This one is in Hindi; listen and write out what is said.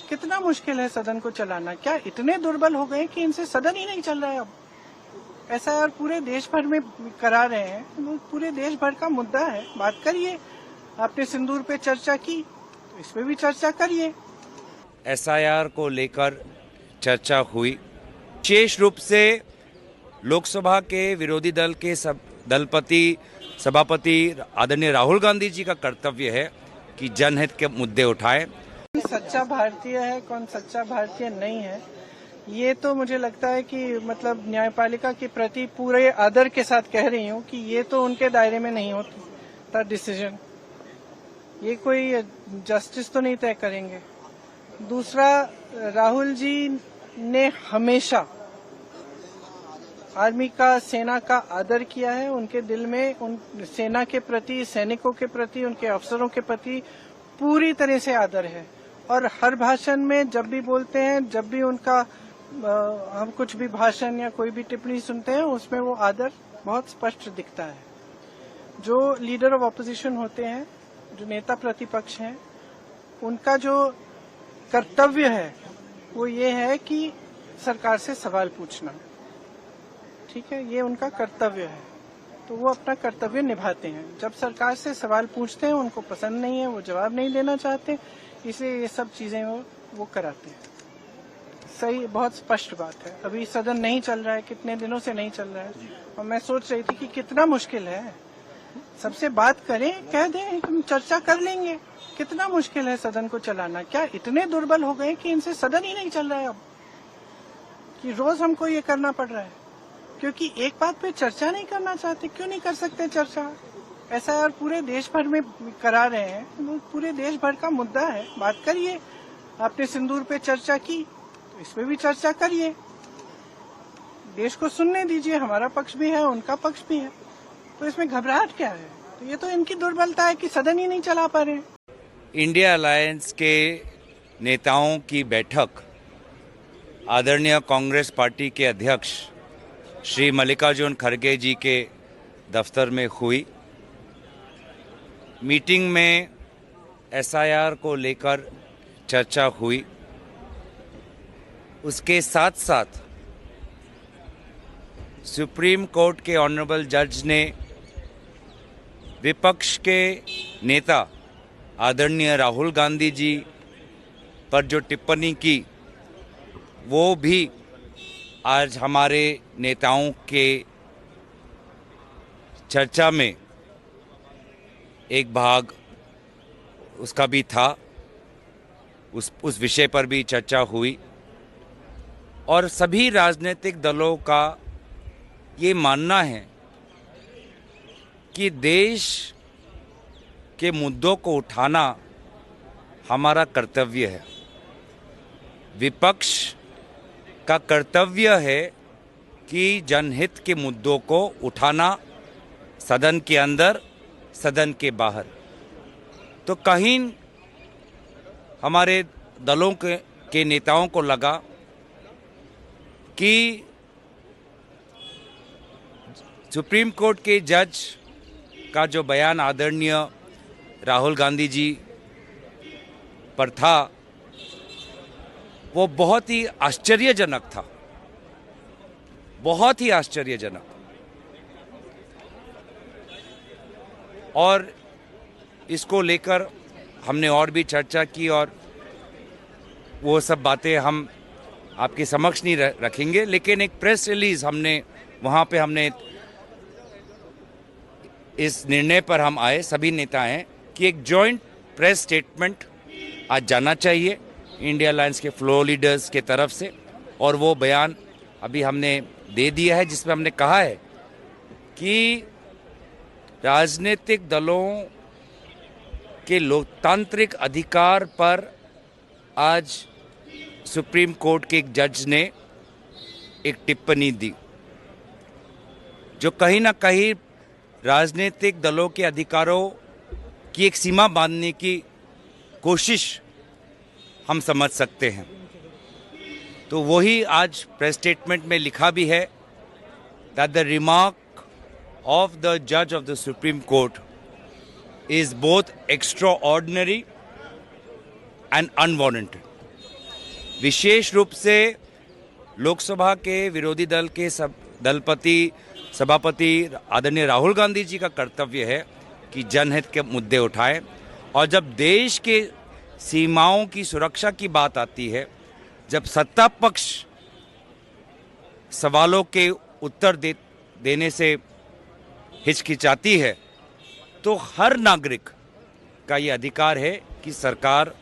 कितना मुश्किल है सदन को चलाना। क्या इतने दुर्बल हो गए कि इनसे सदन ही नहीं चल रहा है अब। एसआईआर पूरे देश भर में करा रहे हैं, पूरे देश भर का मुद्दा है, बात करिए। आपने सिंदूर पे चर्चा की तो इस पे भी चर्चा करिए। एसआईआर को लेकर चर्चा हुई। विशेष रूप से लोकसभा के विरोधी दल के सभापति आदरणीय राहुल गांधी जी का कर्तव्य है कि जनहित के मुद्दे उठाएं। सच्चा भारतीय है, कौन सच्चा भारतीय नहीं है, ये तो मुझे लगता है कि मतलब न्यायपालिका के प्रति पूरे आदर के साथ कह रही हूँ कि ये तो उनके दायरे में नहीं होता डिसीजन। ये कोई जस्टिस तो नहीं तय करेंगे। दूसरा, राहुल जी ने हमेशा आर्मी का, सेना का आदर किया है। उनके दिल में उन सेना के प्रति, सैनिकों के प्रति, उनके अफसरों के प्रति पूरी तरह से आदर है। और हर भाषण में जब भी बोलते हैं, जब भी उनका हम कुछ भी भाषण या कोई भी टिप्पणी सुनते हैं, उसमें वो आदर बहुत स्पष्ट दिखता है। जो लीडर ऑफ ऑपोजिशन होते हैं, जो नेता प्रतिपक्ष हैं, उनका जो कर्तव्य है वो ये है कि सरकार से सवाल पूछना। ठीक है, ये उनका कर्तव्य है, तो वो अपना कर्तव्य निभाते हैं। जब सरकार से सवाल पूछते हैं, उनको पसंद नहीं है, वो जवाब नहीं देना चाहते, इसलिए ये सब चीजें वो कराते हैं। सही, बहुत स्पष्ट बात है। अभी सदन नहीं चल रहा है, कितने दिनों से नहीं चल रहा है, और मैं सोच रही थी कि कितना मुश्किल है। सबसे बात करें, कह दें हम चर्चा कर लेंगे। कितना मुश्किल है सदन को चलाना। क्या इतने दुर्बल हो गए कि इनसे सदन ही नहीं चल रहा है अब, कि रोज हमको ये करना पड़ रहा है क्योंकि एक बात पे चर्चा नहीं करना चाहते। क्यों नहीं कर सकते चर्चा? एसआईआर पूरे देश भर में करा रहे हैं, पूरे देश भर का मुद्दा है, बात करिए। आपने सिंदूर पे चर्चा की तो इस पे भी चर्चा करिए। देश को सुनने दीजिए, हमारा पक्ष भी है, उनका पक्ष भी है, तो इसमें घबराहट क्या है? तो ये तो इनकी दुर्बलता है कि सदन ही नहीं चला पा रहे। इंडिया अलायंस के नेताओं की बैठक आदरणीय कांग्रेस पार्टी के अध्यक्ष श्री मल्लिकार्जुन खड़गे जी के दफ्तर में हुई। मीटिंग में एसआईआर को लेकर चर्चा हुई। उसके साथ साथ सुप्रीम कोर्ट के ऑनरेबल जज ने विपक्ष के नेता आदरणीय राहुल गांधी जी पर जो टिप्पणी की, वो भी आज हमारे नेताओं के चर्चा में एक भाग उसका भी था। उस विषय पर भी चर्चा हुई और सभी राजनीतिक दलों का ये मानना है कि देश के मुद्दों को उठाना हमारा कर्तव्य है। विपक्ष का कर्तव्य है कि जनहित के मुद्दों को उठाना, सदन के अंदर, सदन के बाहर। तो कहीं हमारे दलों के नेताओं को लगा कि सुप्रीम कोर्ट के जज का जो बयान आदरणीय राहुल गांधी जी पर था, वो बहुत ही आश्चर्यजनक था, बहुत ही आश्चर्यजनक। और इसको लेकर हमने और भी चर्चा की और वो सब बातें हम आपके समक्ष नहीं रखेंगे, लेकिन एक प्रेस रिलीज हमने इस निर्णय पर हम आए, सभी नेता हैं, कि एक जॉइंट प्रेस स्टेटमेंट आज जाना चाहिए इंडिया अलायंस के फ्लोर लीडर्स के तरफ से। और वो बयान अभी हमने दे दिया है, जिसमें हमने कहा है कि राजनीतिक दलों के लोकतांत्रिक अधिकार पर आज सुप्रीम कोर्ट के एक जज ने एक टिप्पणी दी, जो कहीं ना कहीं राजनीतिक दलों के अधिकारों की एक सीमा बांधने की कोशिश हम समझ सकते हैं। तो वही आज प्रेस स्टेटमेंट में लिखा भी है that the remark of the judge of the Supreme Court is both extraordinary and unwarranted. विशेष रूप से लोकसभा के विरोधी दल के सभापति आदरणीय राहुल गांधी जी का कर्तव्य है कि जनहित के मुद्दे उठाएं। और जब देश के सीमाओं की सुरक्षा की बात आती है, जब सत्ता पक्ष सवालों के उत्तर देने से हिचकिचाती है, तो हर नागरिक का ये अधिकार है कि सरकार